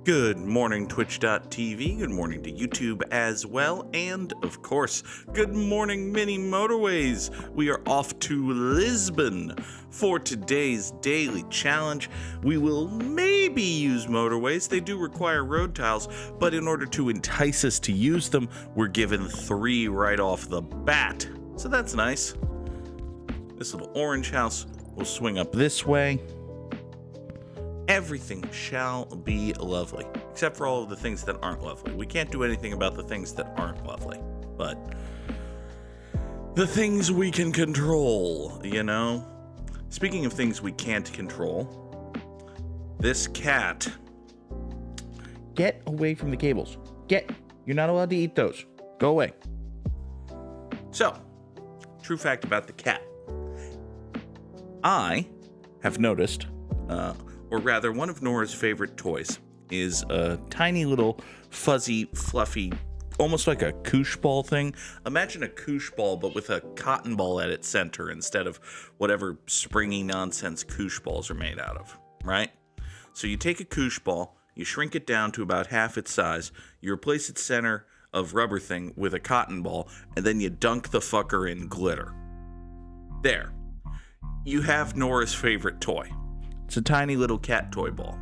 Good morning, Twitch.tv. Good morning to YouTube as well. And, of course, good morning, mini Motorways. We are off to Lisbon for today's daily challenge. We will maybe use Motorways. They do require road tiles, but in order to entice us to use them, we're given 3 right off the bat. So that's nice. This little orange house will swing up this way. Everything shall be lovely, except for all of the things that aren't lovely. We can't do anything about the things that aren't lovely, but the things we can control, you know? Speaking of things we can't control, this cat. Get away from the cables. You're not allowed to eat those. Go away. So, true fact about the cat. I have noticed, or rather, one of Nora's favorite toys is a tiny little fuzzy, fluffy, almost like a koosh ball thing. Imagine a koosh ball, but with a cotton ball at its center instead of whatever springy nonsense koosh balls are made out of, right? So you take a koosh ball, you shrink it down to about half its size, you replace its center of rubber thing with a cotton ball, and then you dunk the fucker in glitter. There. You have Nora's favorite toy. It's a tiny little cat toy ball.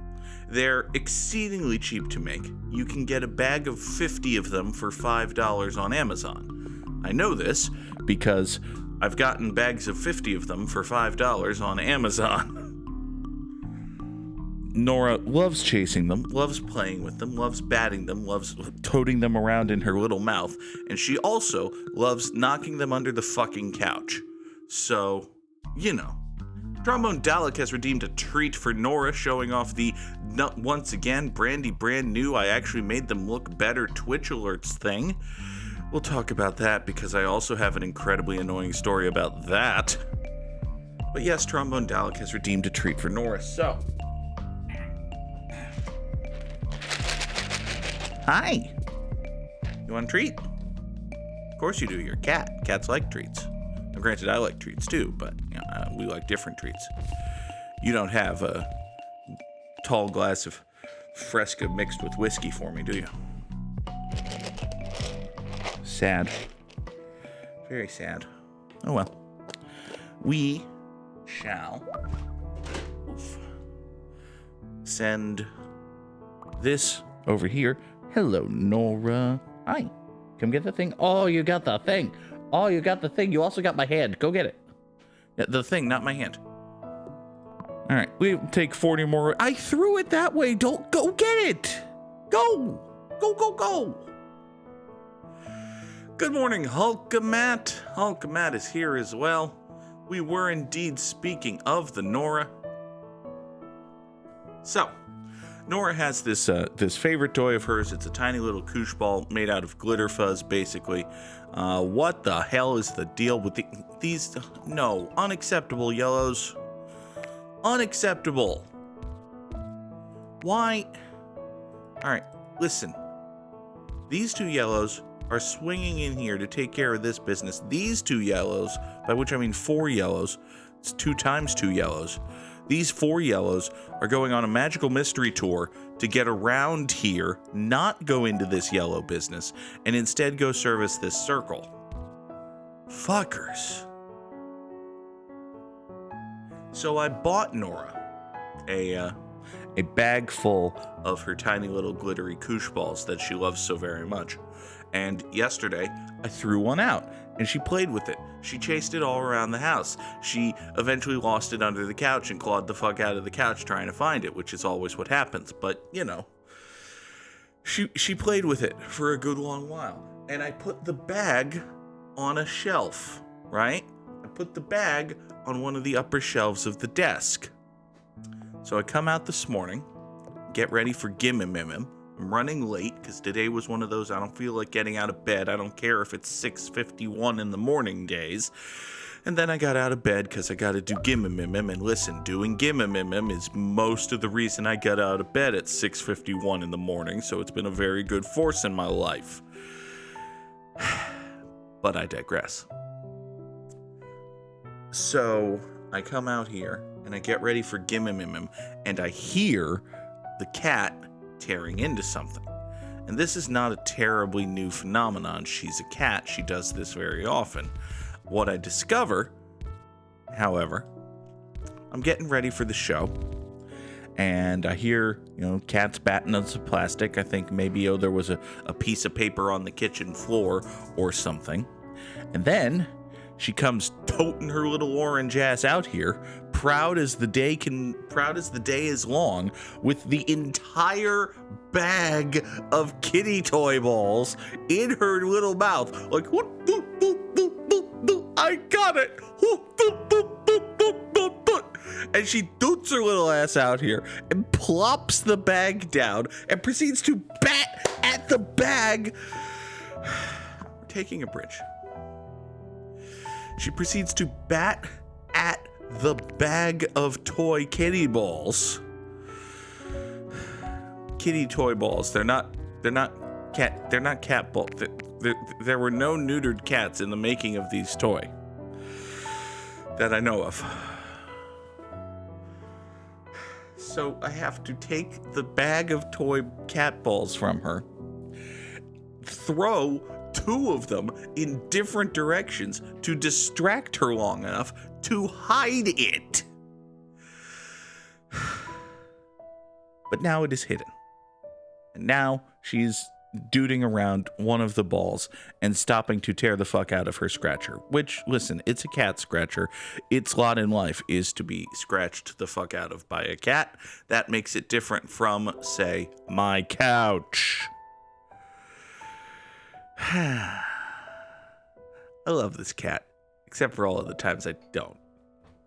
They're exceedingly cheap to make. You can get a bag of 50 of them for $5 on Amazon. I know this because I've gotten bags of 50 of them for $5 on Amazon. Nora loves chasing them, loves playing with them, loves batting them, loves toting them around in her little mouth, and she also loves knocking them under the fucking couch. So, you know. Trombone Dalek has redeemed a treat for Nora, showing off the, once again, brand new, I actually made them look better Twitch alerts thing. We'll talk about that because I also have an incredibly annoying story about that. But yes, Trombone Dalek has redeemed a treat for Nora, so. Hi. You want a treat? Of course you do, you're a cat. Cats like treats. Now, granted, I like treats too, but you know, we like different treats. You don't have a tall glass of Fresca mixed with whiskey for me, do you? Sad. Very sad. Oh well. We shall send this over here. Hello, Nora. Hi. Come get the thing. Oh, you got the thing. Oh, you got the thing. You also got my hand. Go get it. Yeah, the thing, not my hand. All right, we take 40 more. I threw it that way. Don't go get it. Go. Go. Good morning, Hulkamat. Hulkamat is here as well. We were indeed speaking of the Nora. So, Nora has this favorite toy of hers. It's a tiny little koosh ball made out of glitter fuzz, basically. What the hell is the deal with these? No, unacceptable yellows. Unacceptable. Why? All right, listen. These 2 yellows are swinging in here to take care of this business. These 2 yellows, by which I mean 4 yellows, it's 2 times 2 yellows. These 4 yellows are going on a magical mystery tour to get around here, not go into this yellow business, and instead go service this circle. Fuckers. So I bought Nora a bag full of her tiny little glittery koosh balls that she loves so very much. And yesterday, I threw one out, and she played with it. She chased it all around the house. She eventually lost it under the couch and clawed the fuck out of the couch trying to find it, which is always what happens. But, you know, she played with it for a good long while. And I put the bag on a shelf, right? I put the bag on one of the upper shelves of the desk. So I come out this morning, get ready for Gimmimimim. I'm running late because today was one of those I don't feel like getting out of bed. I don't care if it's 6:51 in the morning days. And then I got out of bed because I got to do Gimmimimim. And listen, doing Gimmimimim is most of the reason I got out of bed at 6:51 in the morning. So it's been a very good force in my life. But I digress. So I come out here and I get ready for Gimmimimim. And I hear the cat tearing into something. And this is not a terribly new phenomenon. She's a cat. She does this very often. What I discover, however, I'm getting ready for the show, and I hear, cats batting on some plastic. I think maybe, there was a piece of paper on the kitchen floor or something. And then she comes toting her little orange ass out here, proud as the day is long, with the entire bag of kitty toy balls in her little mouth. Like, what? Boop, boop, boop, boop, boop. I got it. Boop, boop, boop, boop, boop, boop, boop. And she doots her little ass out here and plops the bag down and proceeds to bat at the bag. We're taking a bridge. She proceeds to bat at the bag of toy kitty balls. Kitty toy balls. They're not cat balls. There were no neutered cats in the making of these toy that I know of. So I have to take the bag of toy cat balls from her, throw 2 of them in different directions to distract her long enough to hide it. But now it is hidden. And now she's dooting around one of the balls and stopping to tear the fuck out of her scratcher. Which, listen, it's a cat scratcher. Its lot in life is to be scratched the fuck out of by a cat. That makes it different from, say, my couch. I love this cat, except for all of the times I don't.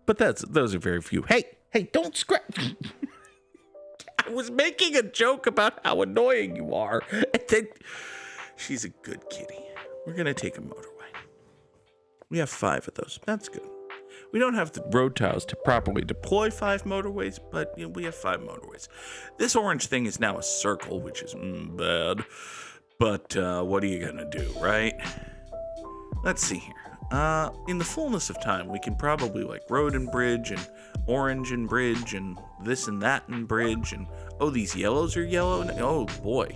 But those are very few. Hey, don't scratch. I was making a joke about how annoying you are. And then she's a good kitty. We're going to take a motorway. We have 5 of those. That's good. We don't have the road tiles to properly deploy 5 motorways, but we have 5 motorways. This orange thing is now a circle, which is bad. But what are you going to do, right? Let's see here. In the fullness of time, we can probably like road and bridge and orange and bridge and this and that and bridge and these yellows are yellow. Oh boy.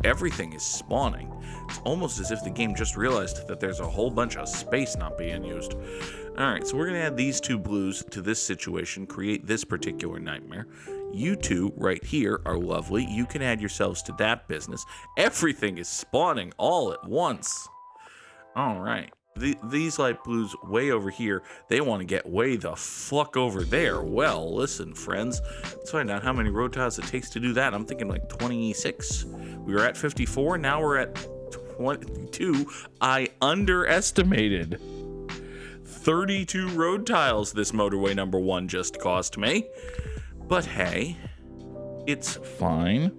Everything is spawning. It's almost as if the game just realized that there's a whole bunch of space not being used. All right, so we're going to add these 2 blues to this situation, create this particular nightmare. You 2 right here are lovely. You can add yourselves to that business. Everything is spawning all at once. All right. These light blues way over here, they want to get way the fuck over there. Well, listen, friends, let's find out how many road tiles it takes to do that. I'm thinking like 26. We were at 54. Now we're at 22. I underestimated. 32 road tiles this motorway number 1 just cost me. But hey, it's fine.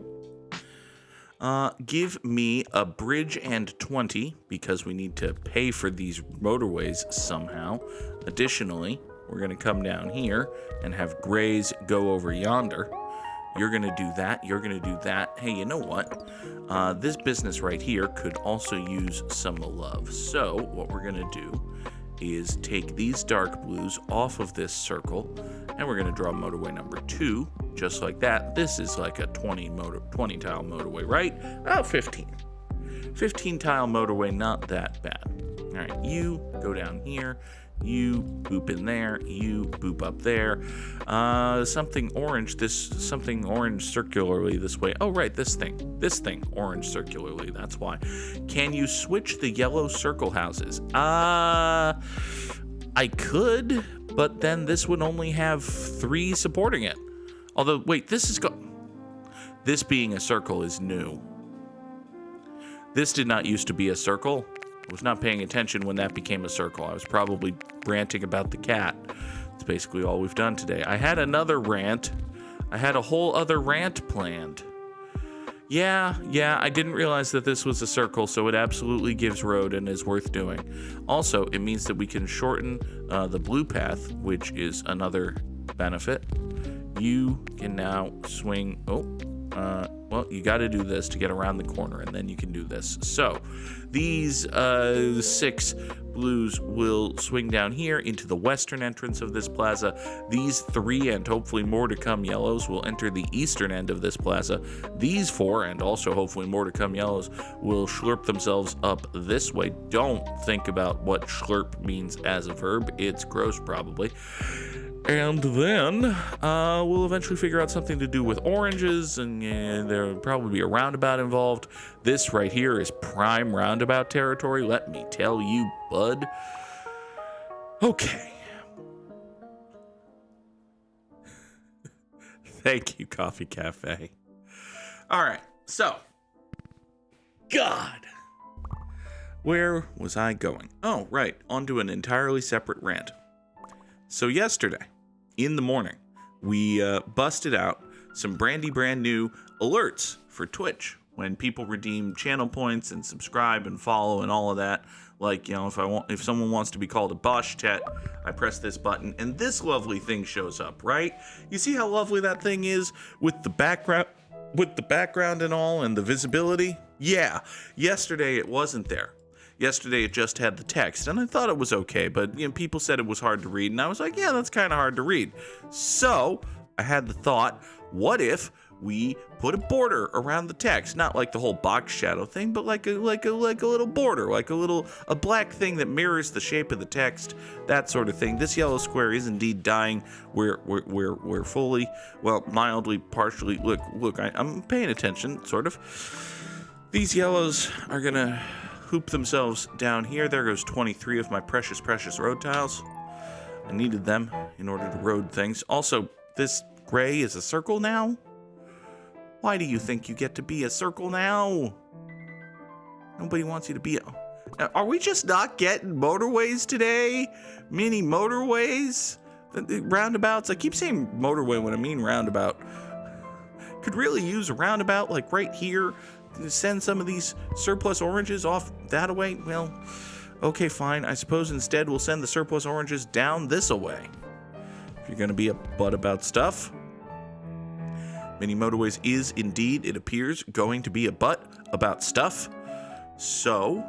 Give me a bridge and 20 because we need to pay for these motorways somehow. Additionally, we're going to come down here and have grays go over yonder. You're going to do that. You're going to do that. Hey, you know what? This business right here could also use some love. So what we're going to do is take these dark blues off of this circle, and we're going to draw motorway number 2, just like that. This is like a 20 tile motorway, right? 15 tile motorway, not that bad. All right, you go down here, you boop in there, you boop up there. Something orange circularly this way. Oh, right, this thing, orange circularly, that's why. Can you switch the yellow circle houses? I could, but then this would only have 3 supporting it. Although, wait, this being a circle is new. This did not used to be a circle. I was not paying attention when that became a circle. I was probably ranting about the cat. That's basically all we've done today. I had another rant. I had a whole other rant planned. Yeah, I didn't realize that this was a circle, so it absolutely gives road and is worth doing. Also, it means that we can shorten the blue path, which is another benefit. You can now swing. Well, you got to do this to get around the corner, and then you can do this. So these 6 blues will swing down here into the western entrance of this plaza. These 3, and hopefully more to come, yellows will enter the eastern end of this plaza. These 4, and also hopefully more to come, yellows will slurp themselves up this way. Don't think about what slurp means as a verb. It's gross, probably. And then we'll eventually figure out something to do with oranges, and there'll probably be a roundabout involved. This right here is prime roundabout territory, let me tell you, bud. Okay. Thank you, Coffee Cafe. All right, so. God. Where was I going? Oh, right, onto an entirely separate rant. So yesterday, in the morning, we busted out some brand new alerts for Twitch when people redeem channel points and subscribe and follow and all of that. Like, you know, if someone wants to be called a Bosch Chet, I press this button and this lovely thing shows up, right? You see how lovely that thing is with the background and all and the visibility? Yeah, yesterday it wasn't there. Yesterday, it just had the text, and I thought it was okay, but people said it was hard to read, and I was like, yeah, that's kind of hard to read. So I had the thought, what if we put a border around the text? Not like the whole box shadow thing, but like a little border, like a black thing that mirrors the shape of the text, that sort of thing. This yellow square is indeed dying. We're fully, well, mildly, partially. Look, I'm paying attention, sort of. These yellows are gonna hoop themselves down here. There goes 23 of my precious road tiles. I needed them in order to road things. Also, this gray is a circle now? Why do you think you get to be a circle now? Nobody wants you to be a... Are we just not getting motorways today? Mini motorways? The roundabouts? I keep saying motorway when I mean roundabout. Could really use a roundabout like right here. Send some of these surplus oranges off that way? Well, okay, fine. I suppose instead we'll send the surplus oranges down this way. If you're going to be a butt about stuff. Mini Motorways is indeed, it appears, going to be a butt about stuff. So,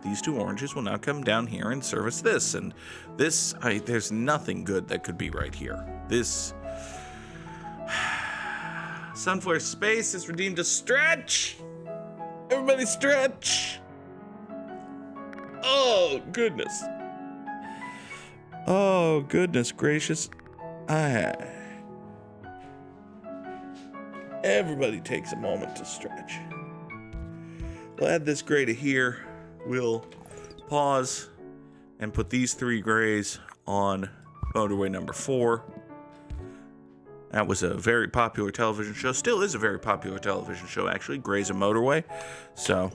these 2 oranges will now come down here and service this. And this, there's nothing good that could be right here. This... Sunflare Space is redeemed a stretch! Everybody stretch! Oh, goodness. Oh, goodness gracious. Everybody takes a moment to stretch. We'll add this gray to here. We'll pause and put these 3 grays on motorway number 4. That was a very popular television show. Still is a very popular television show, actually. Grey's a Motorway. So,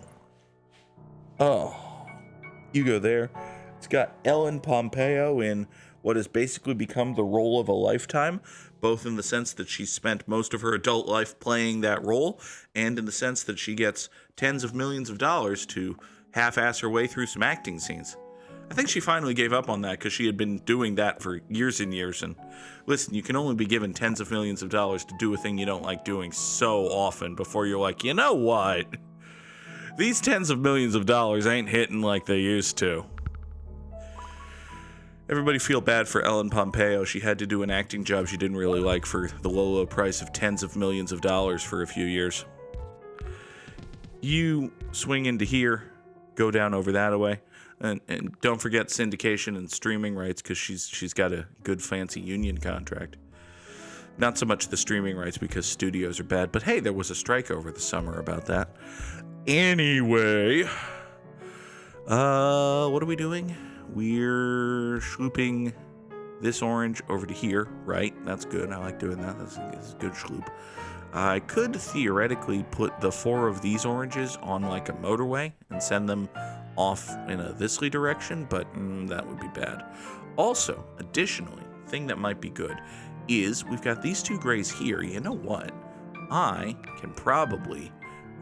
you go there. It's got Ellen Pompeo in what has basically become the role of a lifetime, both in the sense that she spent most of her adult life playing that role, and in the sense that she gets tens of millions of dollars to half-ass her way through some acting scenes. I think she finally gave up on that because she had been doing that for years and years. And listen, you can only be given tens of millions of dollars to do a thing you don't like doing so often before you're like, you know what? These tens of millions of dollars ain't hitting like they used to. Everybody feel bad for Ellen Pompeo. She had to do an acting job she didn't really like for the low price of tens of millions of dollars for a few years. You swing into here, go down over that way. And don't forget syndication and streaming rights, because she's got a good fancy union contract. Not so much the streaming rights because studios are bad, but hey, there was a strike over the summer about that. Anyway, what are we doing? We're slooping this orange over to here, right? That's good. I like doing that. That's a good sloop. I could theoretically put the 4 of these oranges on like a motorway and send them off in a thisly direction, but that would be bad. Also, additionally, thing that might be good is we've got these 2 grays here. You know what? I can probably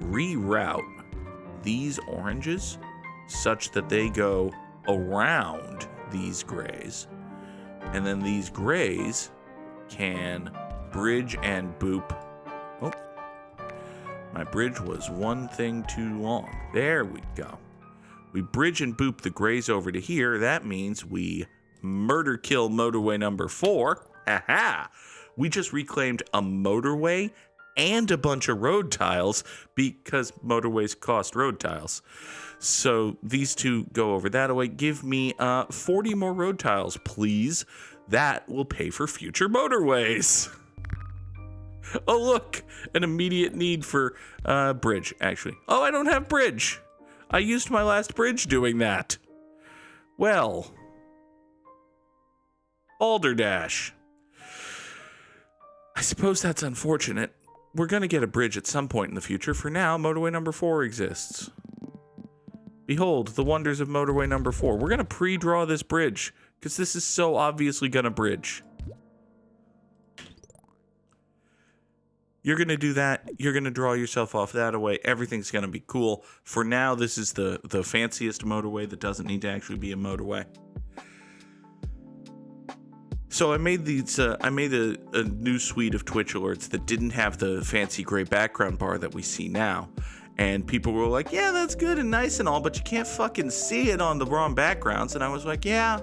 reroute these oranges such that they go around these grays, and then these grays can bridge and boop. Oh, My bridge was one thing too long. There we go. We bridge and boop the grays over to here. That means we murder kill motorway number 4. Ha! We just reclaimed a motorway and a bunch of road tiles because motorways cost road tiles. So these two go over that way. Give me 40 more road tiles, please. That will pay for future motorways. Oh, look, an immediate need for bridge, actually. Oh, I don't have bridge. I used my last bridge doing that. Well, Balderdash. I suppose that's unfortunate. We're going to get a bridge at some point in the future. For now, motorway number 4 exists. Behold, the wonders of motorway number 4. We're going to pre-draw this bridge, because this is so obviously going to bridge. You're going to do that. You're going to draw yourself off that away. Everything's going to be cool. For now, this is the fanciest motorway that doesn't need to actually be a motorway. So I made these. I made a new suite of Twitch alerts that didn't have the fancy gray background bar that we see now. And people were like, yeah, that's good and nice and all, but you can't fucking see it on the wrong backgrounds. And I was like, yeah,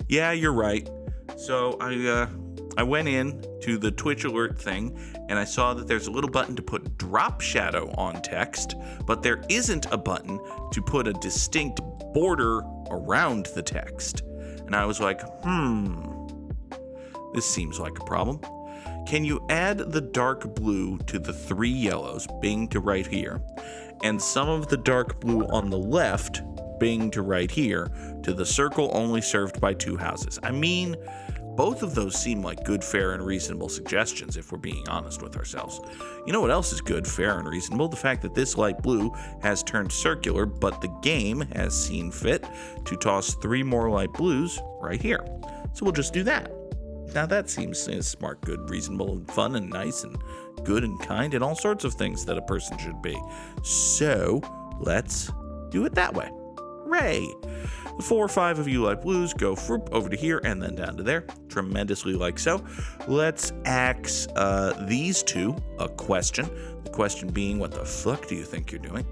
you're right. So I went in to the Twitch alert thing, and I saw that there's a little button to put drop shadow on text, but there isn't a button to put a distinct border around the text. And I was like, this seems like a problem. Can you add the dark blue to the 3 yellows, bing to right here, and some of the dark blue on the left, bing to right here, to the circle only served by 2 houses? I mean, both of those seem like good, fair, and reasonable suggestions if we're being honest with ourselves. You know what else is good, fair, and reasonable? The fact that this light blue has turned circular, but the game has seen fit to toss 3 more light blues right here. So we'll just do that. Now that seems smart, good, reasonable, and fun, and nice, and good, and kind, and all sorts of things that a person should be. So let's do it that way. Hooray! The 4 or 5 of you light blues go over to here and then down to there. Tremendously like so. Let's ask these 2 a question. The question being, what the fuck do you think you're doing?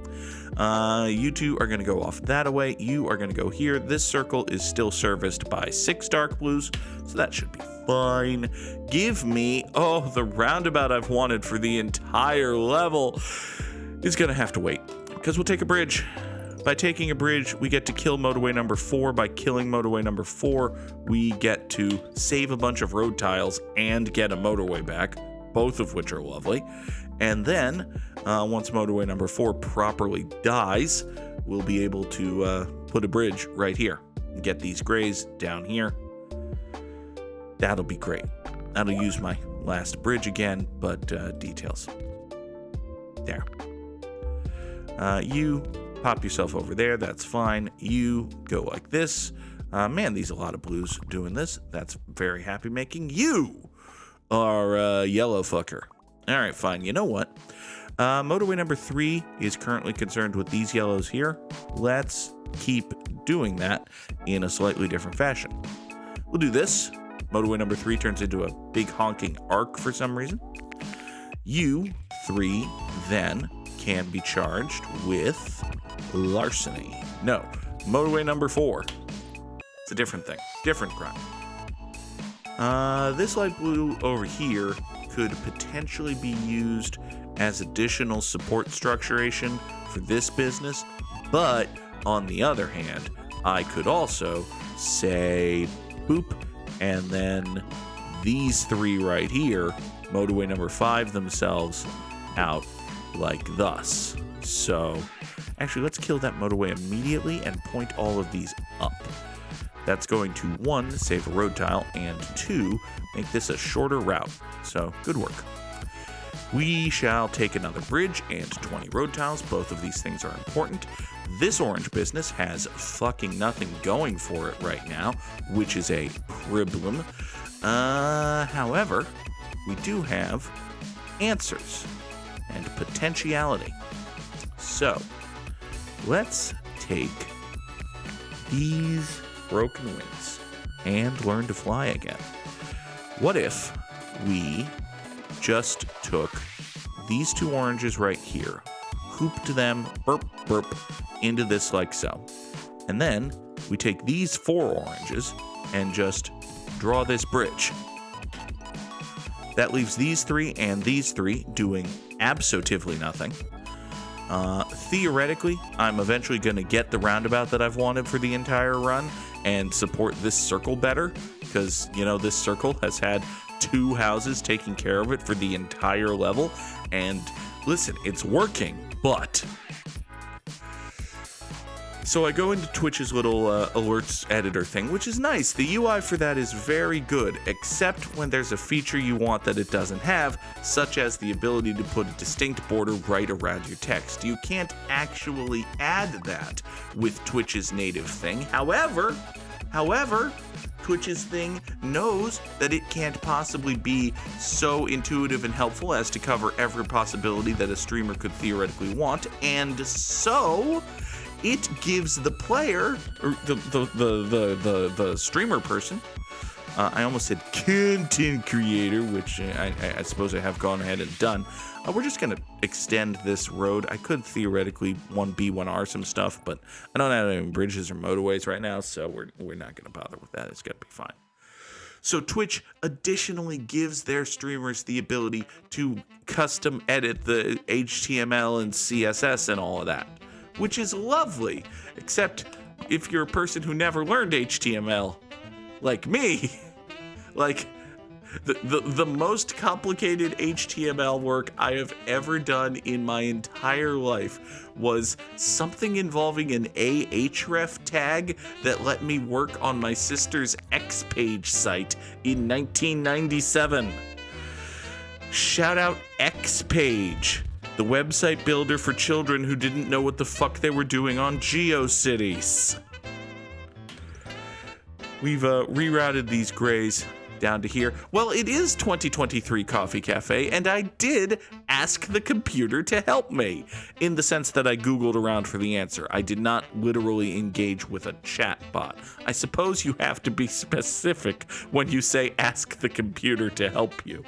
You 2 are going to go off that way. You are going to go here. This circle is still serviced by 6 dark blues, so that should be fine. Give me, the roundabout I've wanted for the entire level is going to have to wait, because we'll take a bridge. By taking a bridge, we get to kill motorway number 4. By killing motorway number 4, we get to save a bunch of road tiles and get a motorway back, both of which are lovely. And then, once motorway number 4 properly dies, we'll be able to put a bridge right here and get these grays down here. That'll be great. That'll use my last bridge again, but details. There. You pop yourself over there. That's fine. You go like this. Man, these are a lot of blues doing this. That's very happy making. You are a yellow fucker. All right, fine. You know what? Motorway number 3 is currently concerned with these yellows here. Let's keep doing that in a slightly different fashion. We'll do this. Motorway number 3 turns into a big honking arc for some reason. You 3 then can be charged with larceny. No, motorway number 4. It's a different thing, different crime. This light blue over here could potentially be used as additional support structuration for this business, but on the other hand, I could also say boop, and then these 3 right here, motorway number 5 themselves out like thus. So actually, let's kill that motorway immediately and point all of these up. That's going to 1, save a road tile, and 2, make this a shorter route. So good work. We shall take another bridge and 20 road tiles. Both of these things are important. This orange business has fucking nothing going for it right now, which is a problem. However, we do have answers and potentiality. So let's take these broken wings and learn to fly again. What if we just took these 2 oranges right here, hooped them, burp, burp, into this like so. And then we take these 4 oranges and just draw this bridge. That leaves these 3 and these 3 doing absolutely nothing. Theoretically, I'm eventually going to get the roundabout that I've wanted for the entire run and support this circle better, because, you know, this circle has had 2 houses taking care of it for the entire level, and listen, it's working, but... So I go into Twitch's little alerts editor thing, which is nice. The UI for that is very good, except when there's a feature you want that it doesn't have, such as the ability to put a distinct border right around your text. You can't actually add that with Twitch's native thing. However, Twitch's thing knows that it can't possibly be so intuitive and helpful as to cover every possibility that a streamer could theoretically want, and so it gives the player, or the streamer person, I almost said content creator, which I suppose I have gone ahead and done. We're just going to extend this road. I could theoretically 1B, 1R some stuff, but I don't have any bridges or motorways right now, so we're not going to bother with that. It's going to be fine. So Twitch additionally gives their streamers the ability to custom edit the HTML and CSS and all of that, which is lovely, except if you're a person who never learned HTML, like me, like the most complicated HTML work I have ever done in my entire life was something involving an Ahref tag that let me work on my sister's Xpage site in 1997. Shout out Xpage, the website builder for children who didn't know what the fuck they were doing on GeoCities. We've rerouted these grays down to here. Well, it is 2023 Coffee Cafe, and I did ask the computer to help me, in the sense that I Googled around for the answer. I did not literally engage with a chat bot. I suppose you have to be specific when you say ask the computer to help you.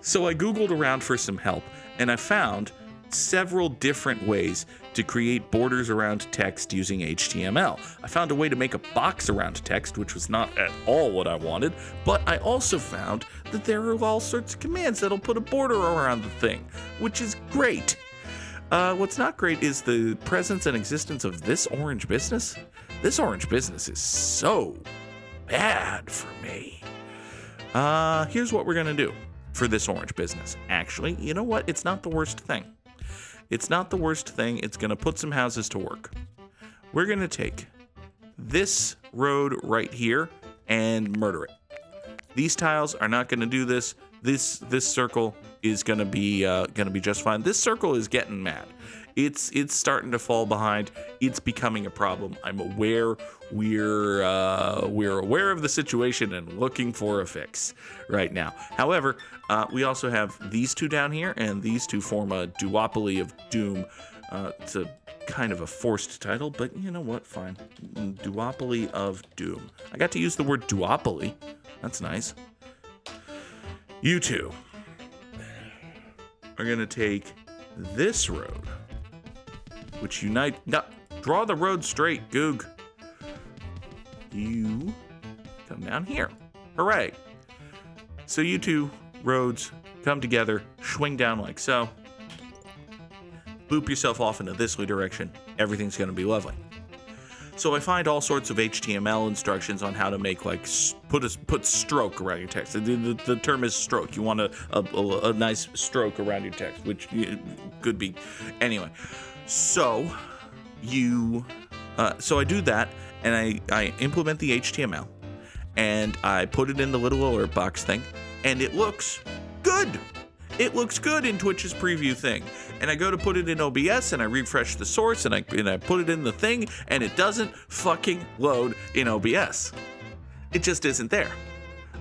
So I Googled around for some help, and I found several different ways to create borders around text using HTML. I found a way to make a box around text, which was not at all what I wanted, but I also found that there are all sorts of commands that'll put a border around the thing, which is great. What's not great is the presence and existence of this orange business. This orange business is so bad for me. Here's what we're gonna do for this orange business. Actually, you know what? It's not the worst thing. It's not the worst thing. It's going to put some houses to work. We're going to take this road right here and murder it. These tiles are not going to do this. This circle is going to be just fine. This circle is getting mad. It's starting to fall behind. It's becoming a problem. I'm aware. We're aware of the situation and looking for a fix right now. However, we also have these 2 down here, and these 2 form a duopoly of doom. It's a kind of a forced title, but you know what? Fine. Duopoly of doom. I got to use the word duopoly. That's nice. You 2 are gonna take this road, which unite. No, draw the road straight, Goog. You come down here. Hooray. So you 2 roads come together, swing down like so. Loop yourself off into this direction. Everything's going to be lovely. So I find all sorts of HTML instructions on how to make, like, put stroke around your text. The term is stroke. You want a nice stroke around your text, which could be anyway. So I do that, and I implement the HTML, and I put it in the little alert box thing, and it looks good. It looks good in Twitch's preview thing. And I go to put it in OBS, and I refresh the source, and I put it in the thing, and it doesn't fucking load in OBS. It just isn't there.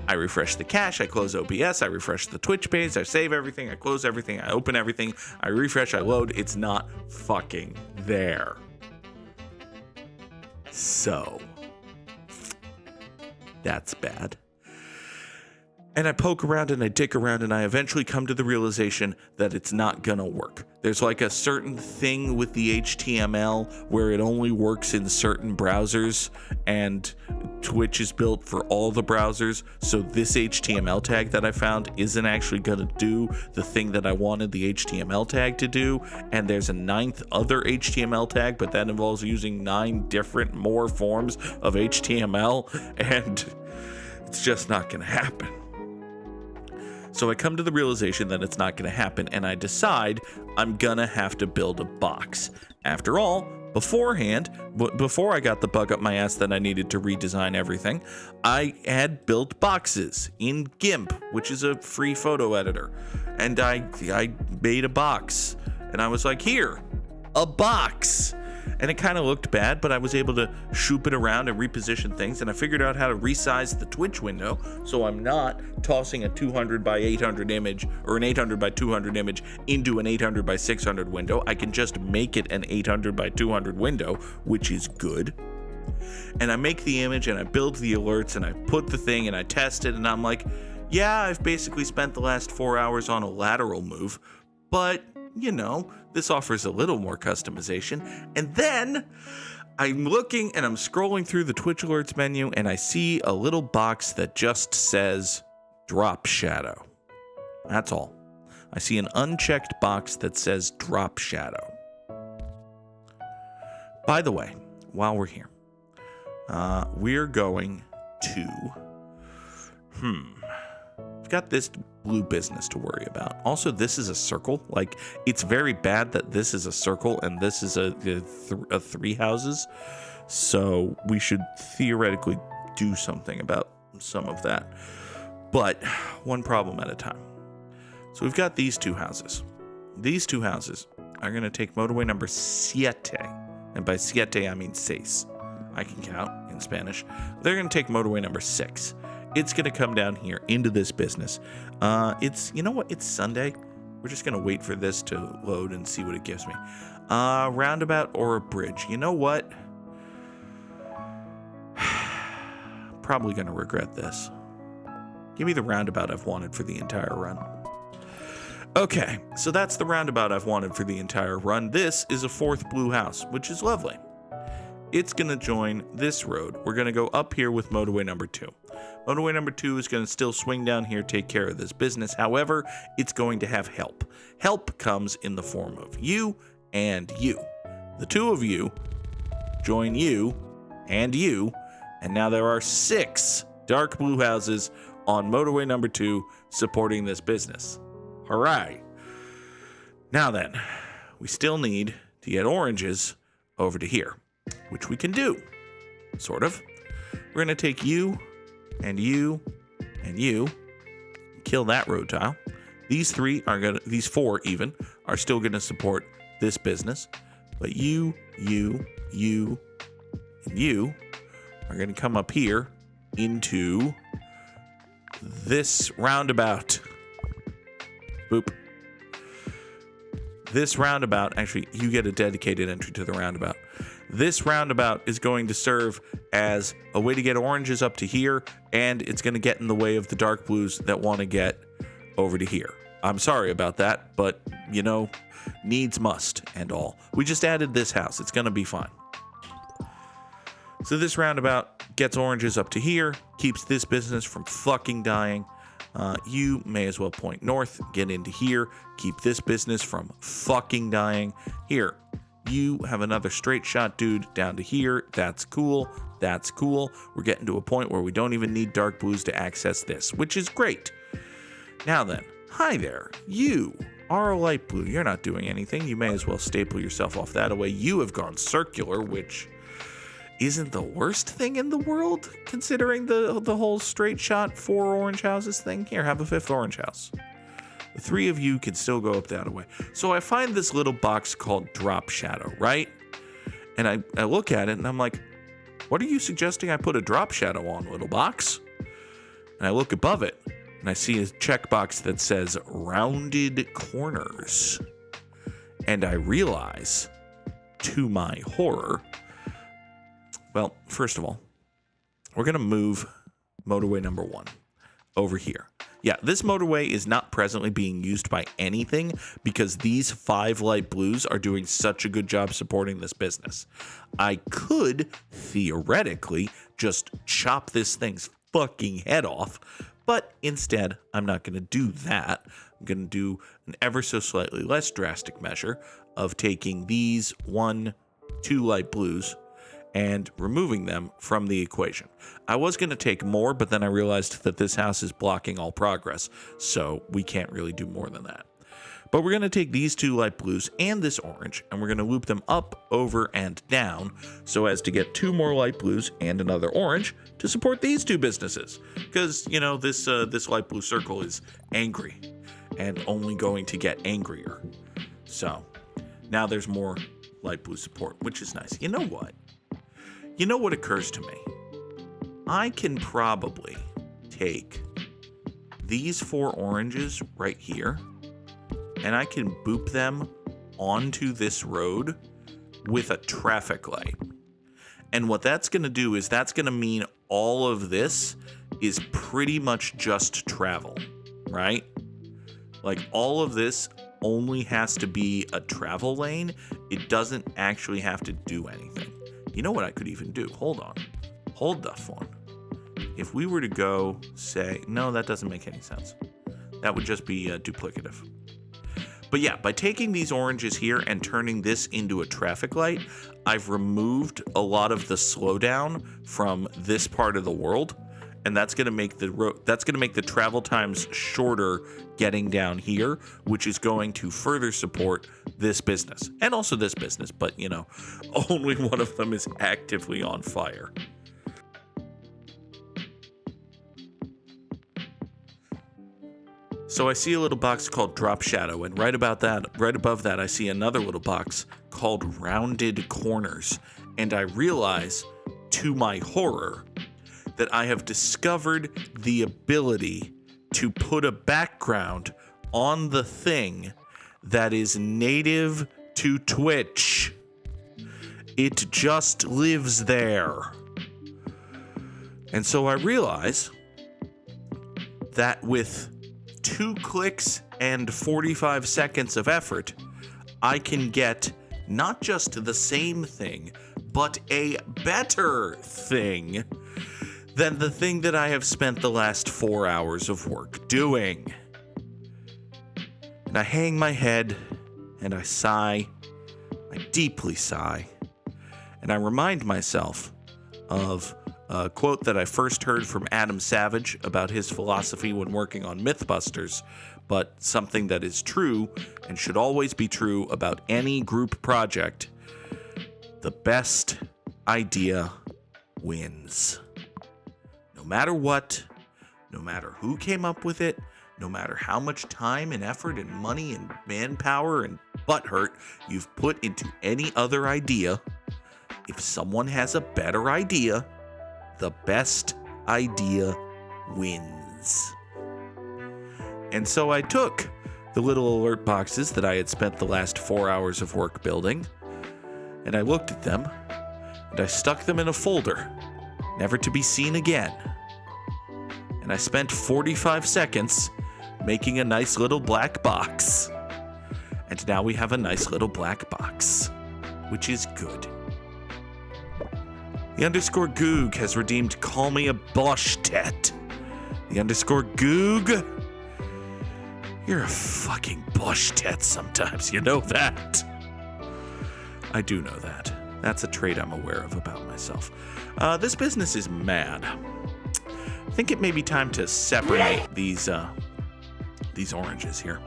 I refresh the cache, I close OBS, I refresh the Twitch page, I save everything, I close everything, I open everything, I refresh, I load. It's not fucking there. So, that's bad. And I poke around and I dick around and I eventually come to the realization that it's not gonna work. There's like a certain thing with the HTML where it only works in certain browsers, and Twitch is built for all the browsers. So this HTML tag that I found isn't actually gonna do the thing that I wanted the HTML tag to do. And there's a 9th other HTML tag, but that involves using 9 different more forms of HTML, and it's just not gonna happen. So I come to the realization that it's not going to happen, and I decide I'm going to have to build a box. After all, beforehand, before I got the bug up my ass that I needed to redesign everything, I had built boxes in GIMP, which is a free photo editor. And I made a box, and I was like, here, a box. And it kind of looked bad, but I was able to shoop it around and reposition things, and I figured out how to resize the Twitch window so I'm not tossing a 200 by 800 image or an 800 by 200 image into an 800 by 600 window. I can just make it an 800 by 200 window, which is good. And I make the image and I build the alerts and I put the thing and I test it, and I'm like, yeah, I've basically spent the last 4 hours on a lateral move, but you know, this offers a little more customization. And then I'm looking and I'm scrolling through the Twitch alerts menu and I see a little box that just says drop shadow. That's all. I see an unchecked box that says drop shadow. By the way, while we're here, we're going to, we've got this blue business to worry about. Also, this is a circle. Like, it's very bad that this is a circle and this is a 3 houses. So we should theoretically do something about some of that. But one problem at a time. So we've got these 2 houses. These 2 houses are going to take motorway number 7. And by siete, I mean seis. I can count in Spanish. They're going to take motorway number 6. It's going to come down here into this business. You know what? It's Sunday. We're just going to wait for this to load and see what it gives me. Roundabout or a bridge. You know what? Probably going to regret this. Give me the roundabout I've wanted for the entire run. Okay, so that's the roundabout I've wanted for the entire run. This is a 4th blue house, which is lovely. It's going to join this road. We're going to go up here with motorway number 2. Motorway number 2 is going to still swing down here, take care of this business. However, it's going to have help. Help comes in the form of you and you. The 2 of you join you, and now there are 6 dark blue houses on motorway number 2 supporting this business. Hooray. Now then, we still need to get oranges over to here, which we can do, sort of. We're going to take you and you and you, kill that road tile. These 4 even, are still going to support this business. But you, and you are going to come up here into this roundabout. Boop. This roundabout, actually, you get a dedicated entry to the roundabout. This roundabout is going to serve as a way to get oranges up to here, and it's going to get in the way of the dark blues that want to get over to here. I'm sorry about that, but, you know, needs must and all. We just added this house. It's going to be fine. So this roundabout gets oranges up to here, keeps this business from fucking dying. You may as well point north, get into here, keep this business from fucking dying. Here, you have another straight shot dude down to here. That's cool. That's cool. We're getting to a point where we don't even need dark blues to access this, which is great. Now then, hi there. You are a light blue. You're not doing anything. You may as well staple yourself off that away. You have gone circular, which isn't the worst thing in the world, considering the whole straight shot 4 orange houses thing. Here, have a 5th orange house. The 3 of you can still go up that way. So I find this little box called Drop Shadow, right? And I look at it and I'm like, what are you suggesting I put a drop shadow on, little box? And I look above it and I see a checkbox that says rounded corners. And I realize, to my horror, well, first of all, we're going to move motorway number 1 over here. Yeah, this motorway is not presently being used by anything because these 5 light blues are doing such a good job supporting this business. I could, theoretically, just chop this thing's fucking head off, but instead, I'm not going to do that. I'm going to do an ever so slightly less drastic measure of taking these 2 light blues and removing them from the equation. I was going to take more, but then I realized that this house is blocking all progress, so we can't really do more than that. But we're going to take these 2 light blues and this orange, and we're going to loop them up, over, and down so as to get 2 more light blues and another orange to support these 2 businesses. Because, this light blue circle is angry and only going to get angrier. So now there's more light blue support, which is nice. You know what? You know what occurs to me? I can probably take these 4 oranges right here, and I can boop them onto this road with a traffic light. And what that's going to do is that's going to mean all of this is pretty much just travel, right? Like all of this only has to be a travel lane. It doesn't actually have to do anything. You know what I could even do? Hold on. Hold the phone. If we were to go say, no, that doesn't make any sense. That would just be duplicative. But yeah, by taking these oranges here and turning this into a traffic light, I've removed a lot of the slowdown from this part of the world, and that's going to make the travel times shorter getting down here, which is going to further support this business and also this business, but only one of them is actively on fire. So I see a little box called Drop Shadow, and right above that, I see another little box called Rounded Corners. And I realize, to my horror, that I have discovered the ability to put a background on the thing that is native to Twitch. It just lives there. And so I realize that with 2 clicks and 45 seconds of effort, I can get not just the same thing, but a better thing than the thing that I have spent the last 4 hours of work doing. And I hang my head, and I sigh, I deeply sigh, and I remind myself of a quote that I first heard from Adam Savage about his philosophy when working on Mythbusters, but something that is true and should always be true about any group project. The best idea wins. No matter what, no matter who came up with it, no matter how much time and effort and money and manpower and butthurt you've put into any other idea, if someone has a better idea, the best idea wins. And so I took the little alert boxes that I had spent the last 4 hours of work building, and I looked at them, and I stuck them in a folder, never to be seen again. And I spent 45 seconds making a nice little black box. And now we have a nice little black box, which is good. The _ Goog has redeemed Call Me a Boshtet. The _ Goog, you're a fucking Boshtet sometimes, you know that? I do know that. That's a trait I'm aware of about myself. This business is mad. I think it may be time to separate these oranges here.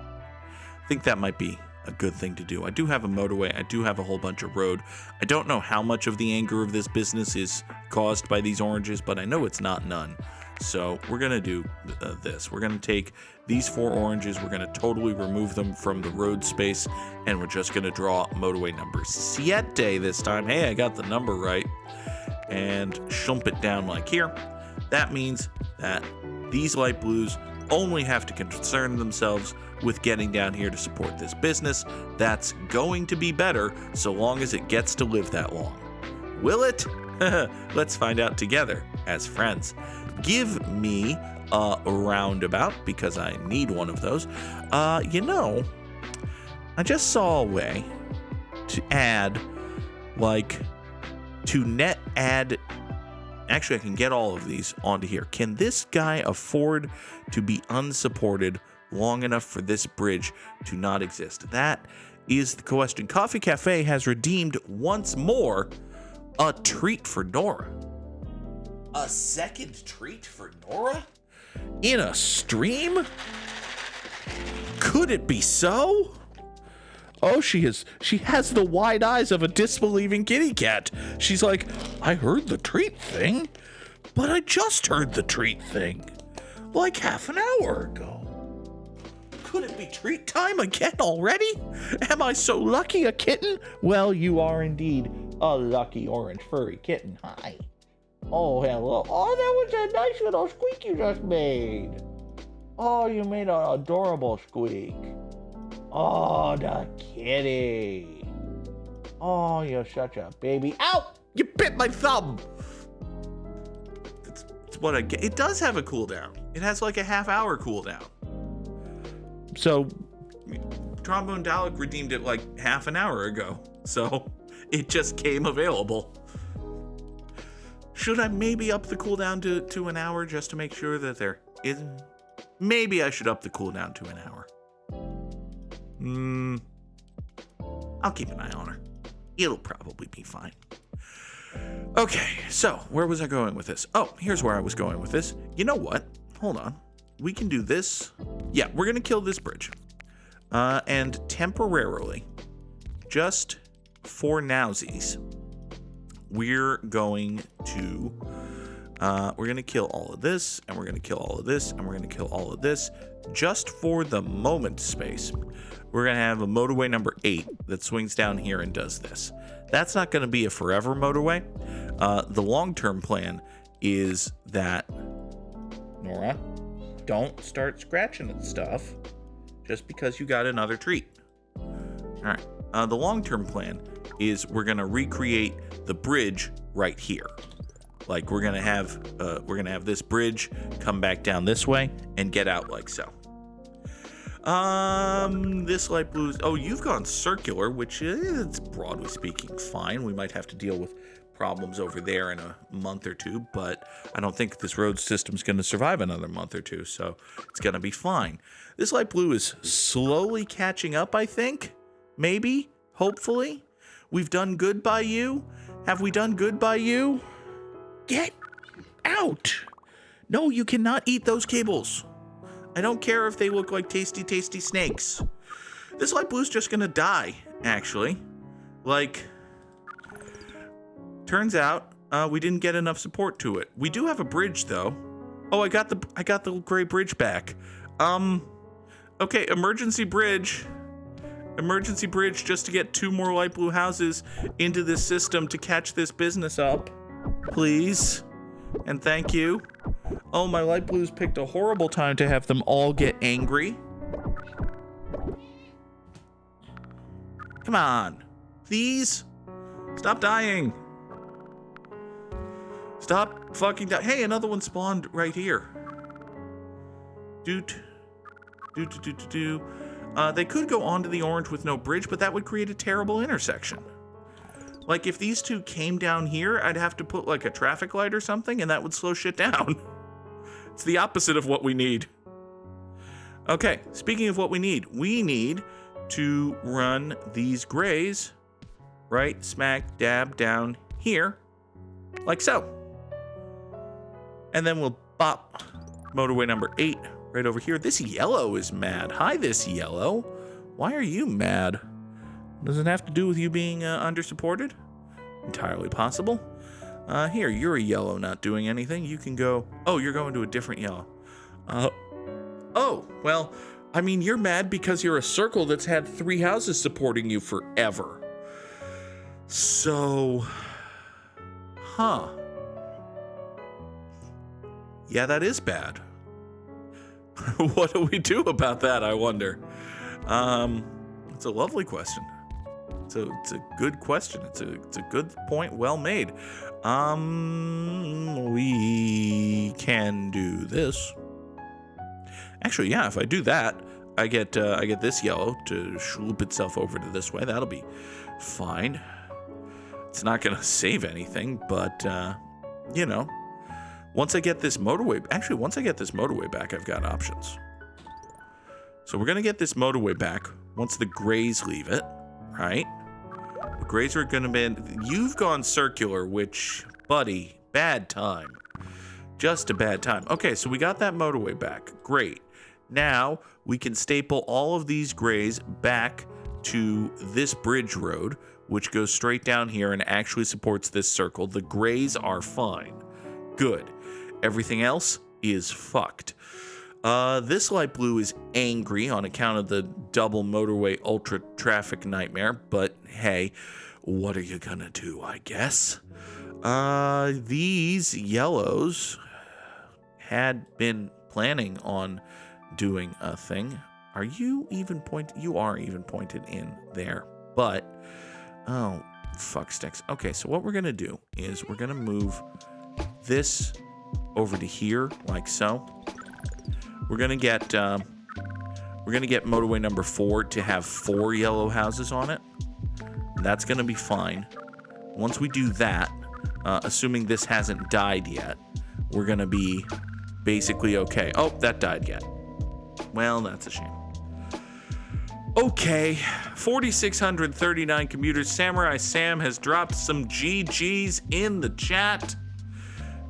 I think that might be a good thing to do. I do have a motorway. I do have a whole bunch of road. I don't know how much of the anger of this business is caused by these oranges, but I know it's not none. So we're going to do this. We're going to take these 4 oranges. We're going to totally remove them from the road space, and we're just going to draw motorway number 7 this time. Hey, I got the number right. And shump it down like here. That means that these light blues only have to concern themselves with getting down here to support this business. That's going to be better so long as it gets to live that long. Will it? Let's find out together as friends. Give me roundabout because I need one of those. You know, I just saw a way to add, like, to net add. Actually, I can get all of these onto here. Can this guy afford to be unsupported long enough for this bridge to not exist? That is the question. Coffee Cafe has redeemed once more a treat for Nora. A second treat for Nora? In a stream? Could it be so? Oh, she has the wide eyes of a disbelieving kitty cat. She's like, I heard the treat thing, but I just heard the treat thing like half an hour ago. Could it be treat time again already? Am I so lucky a kitten? Well, you are indeed a lucky orange furry kitten. Hi. Oh, hello. Oh, that was a nice little squeak you just made. Oh, you made an adorable squeak. Oh, the kitty. Oh, you're such a baby. Ow! You bit my thumb. That's what I get. It does have a cooldown. It has like a half-hour cooldown. So, Trombone Dalek redeemed it like half an hour ago. So, it just came available. Should I maybe up the cooldown to an hour just to make sure that there isn't? Maybe I should up the cooldown to an hour. I'll keep an eye on her. It'll probably be fine. Okay, so where was I going with this? Oh, here's where I was going with this. You know what? Hold on. We can do this. Yeah, we're going to kill this bridge. And temporarily, just for nowsies, we're going to kill all of this, and we're going to kill all of this, and we're going to kill all of this. Just for the moment space, we're going to have a motorway number 8 that swings down here and does this. That's not going to be a forever motorway. The long-term plan is that, Nora, don't start scratching at stuff just because you got another treat. All right. The long-term plan is we're going to recreate the bridge right here. Like we're gonna have this bridge come back down this way and get out like so. This light blue. Oh, you've gone circular, which is broadly speaking fine. We might have to deal with problems over there in a month or two, but I don't think this road system's going to survive another month or two, so it's going to be fine. This light blue is slowly catching up, I think. Maybe, hopefully. We've done good by you. Have we done good by you? Get out! No, you cannot eat those cables. I don't care if they look like tasty, tasty snakes. This light blue's just gonna die, actually. Like, turns out we didn't get enough support to it. We do have a bridge, though. Oh, I got the gray bridge back. Okay, emergency bridge. Emergency bridge just to get 2 more light blue houses into this system to catch this business up. Please. And thank you. Oh, my light blues picked a horrible time to have them all get angry. Come on. Please. Stop dying. Stop fucking dying. Hey, another one spawned right here. Doot. They could go onto the orange with no bridge, but that would create a terrible intersection. Like, if these two came down here, I'd have to put, like, a traffic light or something, and that would slow shit down. It's the opposite of what we need. Okay, speaking of what we need to run these grays right smack dab down here, like so. And then we'll bop motorway number 8 right over here. This yellow is mad. Hi, this yellow. Why are you mad? Does it have to do with you being undersupported? Entirely possible. Here, you're a yellow not doing anything. You can go... Oh, you're going to a different yellow. Oh, well, I mean, you're mad because you're a circle that's had 3 houses supporting you forever. So... Huh. Yeah, that is bad. What do we do about that, I wonder? It's a lovely question. It's a good question. It's a good point, well made. We can do this. Actually, yeah, if I do that, I get this yellow to swoop itself over to this way. That'll be fine. It's not going to save anything, but, you know, once I get this motorway back, I've got options. So we're going to get this motorway back once the grays leave it, right? The grays are going to be... You've gone circular, which, buddy, bad time. Just a bad time. Okay, so we got that motorway back. Great. Now we can staple all of these grays back to this bridge road, which goes straight down here and actually supports this circle. The grays are fine. Good. Everything else is fucked. This light blue is angry on account of the double motorway ultra traffic nightmare, but hey, what are you gonna do, I guess? These yellows had been planning on doing a thing. Are you even pointed? You are even pointed in there, but oh, fuck sticks. Okay, so what we're gonna do is we're gonna move this over to here, like so. We're gonna get motorway number 4 to have 4 yellow houses on it. That's gonna be fine. Once we do that, assuming this hasn't died yet, we're gonna be basically okay. Oh, that died yet. Well, that's a shame. Okay, 4,639 commuters. Samurai Sam has dropped some GGs in the chat.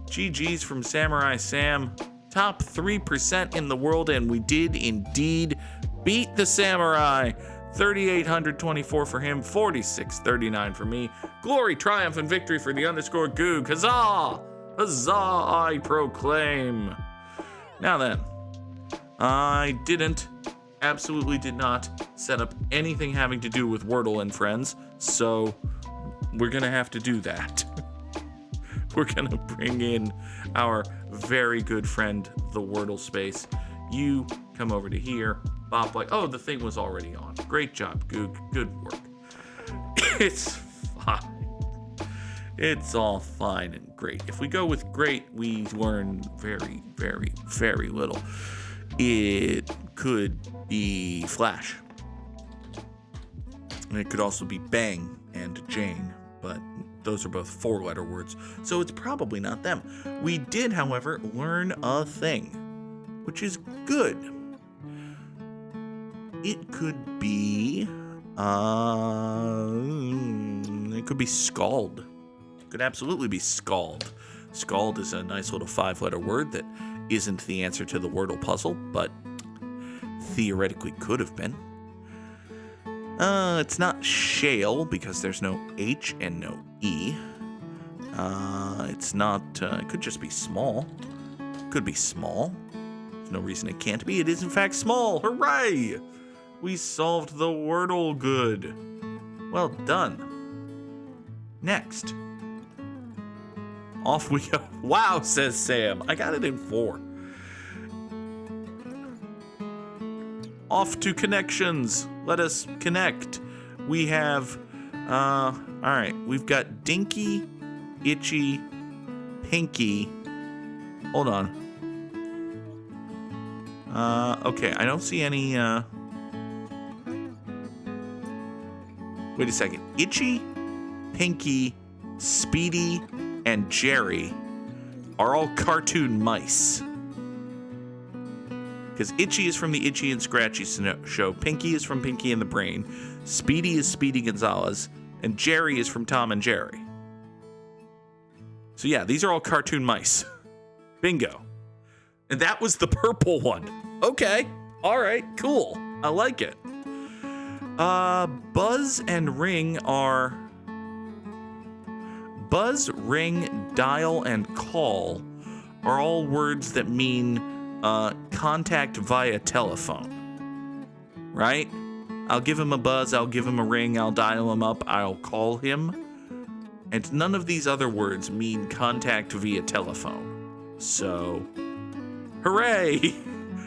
GGs from Samurai Sam. Top 3% in the world, and we did indeed beat the Samurai. 3,824 for him, 4,639 for me. Glory, triumph, and victory for the underscore Goog. Huzzah! Huzzah, I proclaim. Now then, I absolutely did not set up anything having to do with Wordle and friends, so we're gonna have to do that. We're gonna bring in our very good friend, the Wordle Space. You come over to here, bop like, oh, the thing was already on. Great job, Goog, good work. It's fine. It's all fine and great. If we go with great, we learn very, very, very little. It could be Flash. And it could also be Bang and Jane, but those are both 4-letter words, so it's probably not them. We did, however, learn a thing, which is good. It could be, Scald. It could absolutely be Scald. Scald is a nice little 5-letter word that isn't the answer to the Wordle puzzle, but theoretically could have been. It's not shale because there's no H and no E. It's not, it could just be small. Could be small. There's no reason it can't be. It is in fact small. Hooray! We solved the Wordle good. Well done. Next. Off we go. Wow, says Sam. I got it in 4. Off to connections. Let us connect. We have, all right, we've got Dinky, Itchy, Pinky. Hold on. Okay, I don't see any, wait a second. Itchy, Pinky, Speedy, and Jerry are all cartoon mice. Because Itchy is from the Itchy and Scratchy show, Pinky is from Pinky and the Brain, Speedy is Speedy Gonzalez, and Jerry is from Tom and Jerry. So yeah, these are all cartoon mice. Bingo. And that was the purple one. Okay. All right, cool. I like it. Buzz and Ring are... Buzz, ring, dial, and call are all words that mean contact via telephone, right? I'll give him a buzz, I'll give him a ring, I'll dial him up, I'll call him. And none of these other words mean contact via telephone. So, hooray!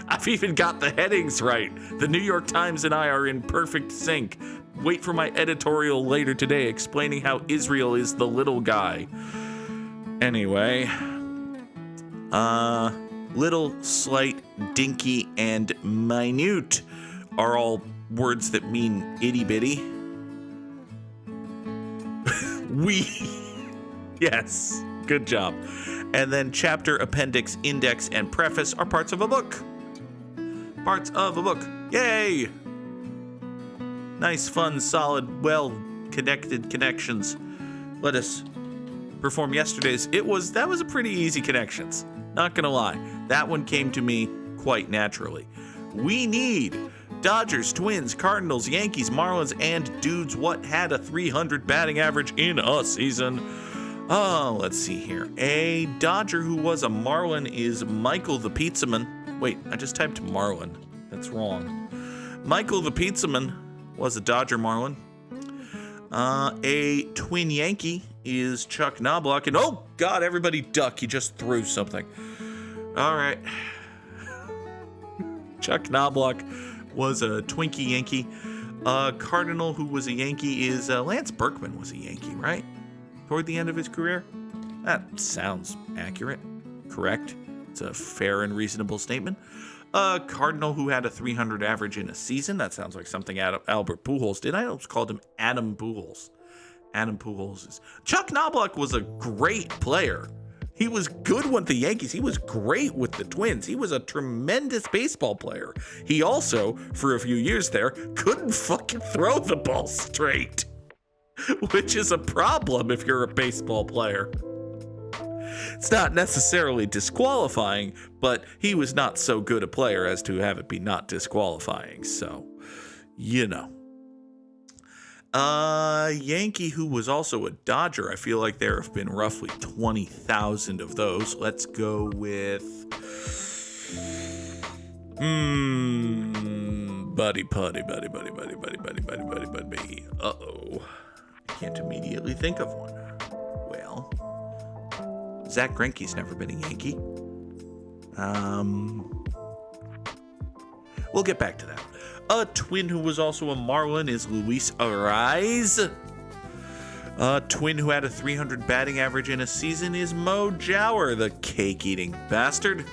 I've even got the headings right. The New York Times and I are in perfect sync. Wait for my editorial later today explaining how Israel is the little guy. Anyway, Little, slight, dinky, and minute are all words that mean itty-bitty. Wee. Yes, good job. And then chapter, appendix, index, and preface are parts of a book. Parts of a book. Yay! Nice, fun, solid, well-connected connections. Let us perform yesterday's. That was a pretty easy connections. Not gonna lie. That one came to me quite naturally. We need Dodgers, Twins, Cardinals, Yankees, Marlins, and dudes what had a 300 batting average in a season. Oh, let's see here. A Dodger who was a Marlin is Michael the Pizzaman. Wait, I just typed Marlin. That's wrong. Michael the Pizzaman was a Dodger Marlin. A Twin Yankee is Chuck Knobloch. And oh, God, everybody duck. He just threw something. All right. Chuck Knobloch was a Twinkie Yankee. Cardinal who was a Yankee is Lance Berkman was a Yankee, right? Toward the end of his career? That sounds accurate. Correct. It's a fair and reasonable statement. Cardinal who had a 300 average in a season. That sounds like something Albert Pujols did. I almost called him Adam Pujols. Adam Pujols is... Chuck Knobloch was a great player. He was good with the Yankees. He was great with the Twins. He was a tremendous baseball player. He also, for a few years there, couldn't fucking throw the ball straight. Which is a problem if you're a baseball player. It's not necessarily disqualifying, but he was not so good a player as to have it be not disqualifying. So, you know. Yankee who was also a Dodger. I feel like there have been roughly 20,000 of those. Let's go with... Buddy. Uh-oh. Can't immediately think of one. Well, Zach Greinke's never been a Yankee. We'll get back to that. A Twin who was also a Marlin is Luis Arraez. A Twin who had a 300 batting average in a season is Mo Jower, the cake-eating bastard.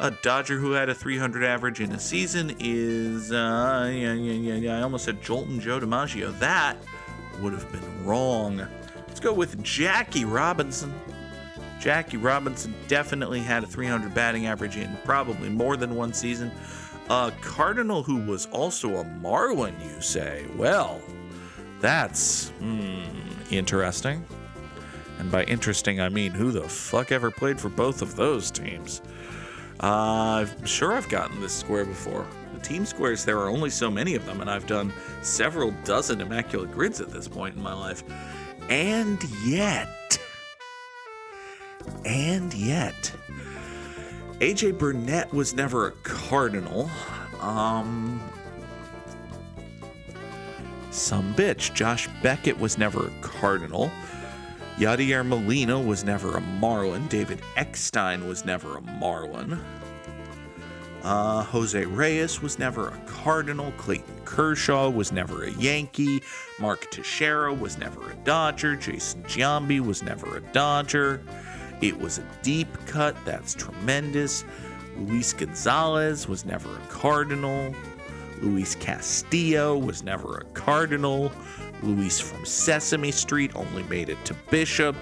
A Dodger who had a 300 average in a season is, I almost said Jolton Joe DiMaggio. That would have been wrong. Let's go with Jackie Robinson. Jackie Robinson definitely had a 300 batting average in probably more than one season. A Cardinal who was also a Marlin, you say? Well, that's interesting. And by interesting, I mean who the fuck ever played for both of those teams? I'm sure I've gotten this square before. The team squares, there are only so many of them, and I've done several dozen Immaculate Grids at this point in my life. And yet, AJ Burnett was never a Cardinal. Some bitch. Josh Beckett was never a Cardinal. Yadier Molina was never a Marlin. David Eckstein was never a Marlin. Jose Reyes was never a Cardinal. Clayton Kershaw was never a Yankee. Mark Teixeira was never a Dodger. Jason Giambi was never a Dodger. It was a deep cut. That's tremendous. Luis Gonzalez was never a Cardinal. Luis Castillo was never a Cardinal. Luis from Sesame Street only made it to Bishop.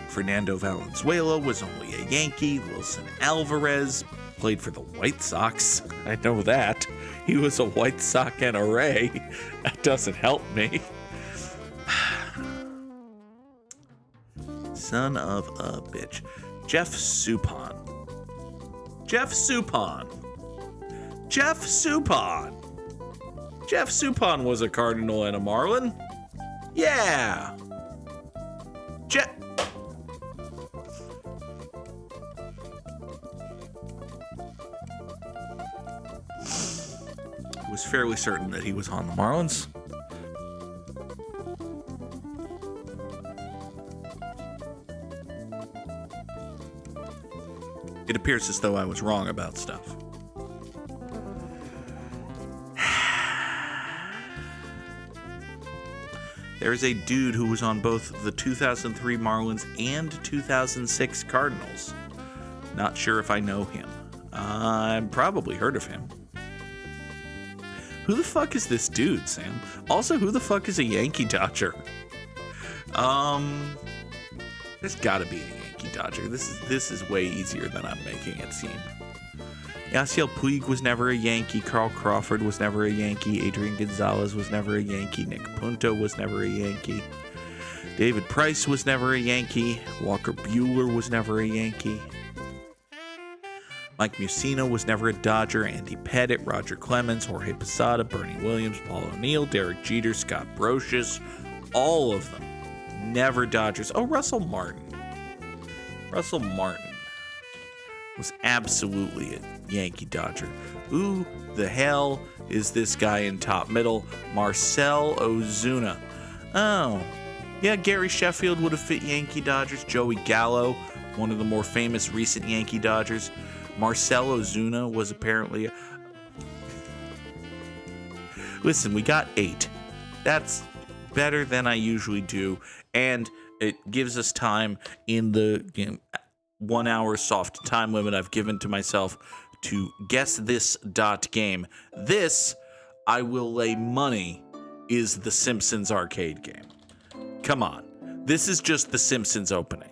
Fernando Valenzuela was only a Yankee. Wilson Alvarez played for the White Sox. I know that. He was a White Sox NRA. That doesn't help me. Son of a bitch. Jeff Suppan. Jeff Suppan was a Cardinal and a Marlin. Yeah. Was fairly certain that he was on the Marlins. It appears as though I was wrong about stuff. There's a dude who was on both the 2003 Marlins and 2006 Cardinals. Not sure if I know him. I've probably heard of him. Who the fuck is this dude, Sam? Also, who the fuck is a Yankee Dodger? There's gotta be a Yankee Dodger. This is way easier than I'm making it seem. Yasiel Puig was never a Yankee. Carl Crawford was never a Yankee. Adrian Gonzalez was never a Yankee. Nick Punto was never a Yankee. David Price was never a Yankee. Walker Buehler was never a Yankee. Mike Mussina was never a Dodger. Andy Pettitte, Roger Clemens, Jorge Posada, Bernie Williams, Paul O'Neill, Derek Jeter, Scott Brocious, all of them never Dodgers. Oh, Russell Martin. Russell Martin was absolutely a Yankee Dodger. Who the hell is this guy in top middle? Marcell Ozuna. Oh, yeah, Gary Sheffield would have fit Yankee Dodgers. Joey Gallo, one of the more famous recent Yankee Dodgers. Marcell Ozuna was apparently Listen, we got 8. That's better than I usually do, and it gives us time in the 1 hour soft time limit I've given to myself to guess this game. This, I will lay money, is the Simpsons arcade game. Come on. This is just the Simpsons opening.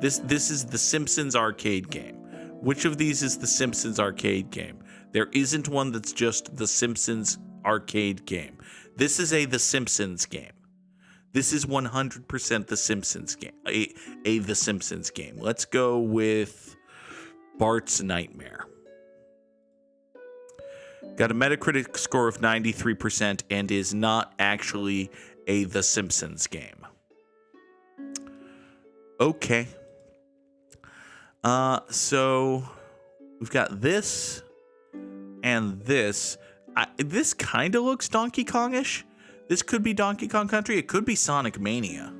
This is the Simpsons arcade game. Which of these is the Simpsons arcade game? There isn't one that's just the Simpsons arcade game. This is The Simpsons game. This is 100% The Simpsons game. The Simpsons game. Let's go with Bart's Nightmare. Got a Metacritic score of 93% and is not actually The Simpsons game. Okay. So we've got this and this. This kind of looks Donkey Kong-ish. This could be Donkey Kong Country. It could be Sonic Mania.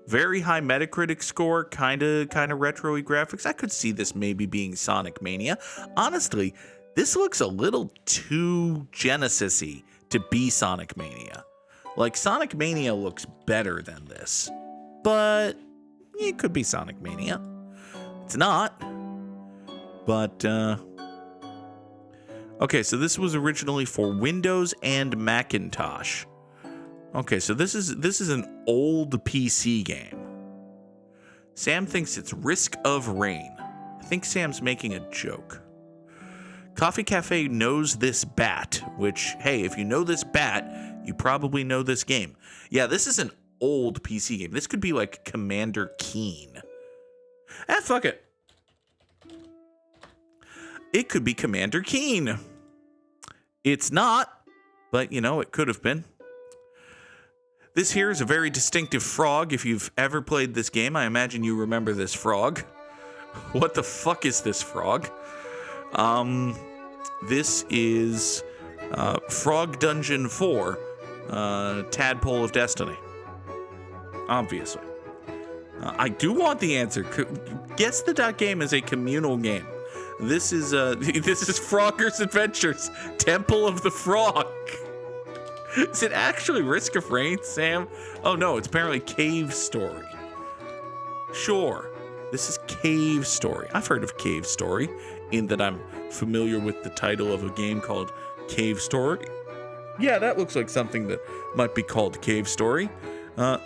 Very high Metacritic score, kind of retro-y graphics. I could see this maybe being Sonic Mania. Honestly, this looks a little too Genesis-y to be Sonic Mania. Like, Sonic Mania looks better than this. But it could be Sonic Mania. It's not. But, okay, so this was originally for Windows and Macintosh. Okay, so this is an old PC game. Sam thinks it's Risk of Rain. I think Sam's making a joke. Coffee Cafe knows this bat, which, hey, if you know this bat, you probably know this game. Yeah, this is an old PC game. This could be like Commander Keen. Fuck it. It could be Commander Keen. It's not, but, it could have been. This here is a very distinctive frog. If you've ever played this game, I imagine you remember this frog. What the fuck is this frog? This is Frog Dungeon 4, Tadpole of Destiny. Obviously. I do want the answer. Guess the game is a communal game. This is Frogger's Adventures, Temple of the Frog. Is it actually Risk of Rain, Sam? Oh no, it's apparently Cave Story. Sure, this is Cave Story. I've heard of Cave Story, in that I'm familiar with the title of a game called Cave Story. Yeah, that looks like something that might be called Cave Story.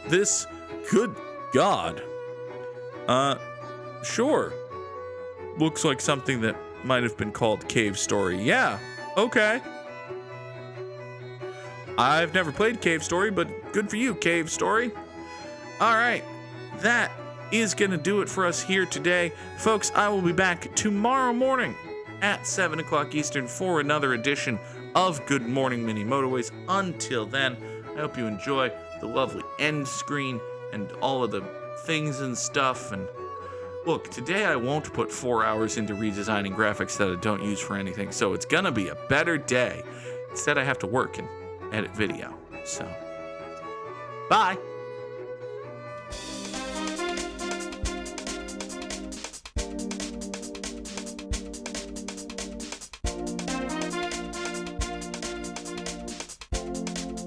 This, good God. Sure. Looks like something that might have been called Cave Story. Yeah, okay. I've never played Cave Story, but good for you, Cave Story. All right, that is going to do it for us here today. Folks, I will be back tomorrow morning at 7 o'clock Eastern for another edition of Good Morning Mini Motorways. Until then, I hope you enjoy the lovely end screen and all of the things and stuff. And look, today I won't put 4 hours into redesigning graphics that I don't use for anything, so it's going to be a better day. Instead, I have to work and edit video. So, bye.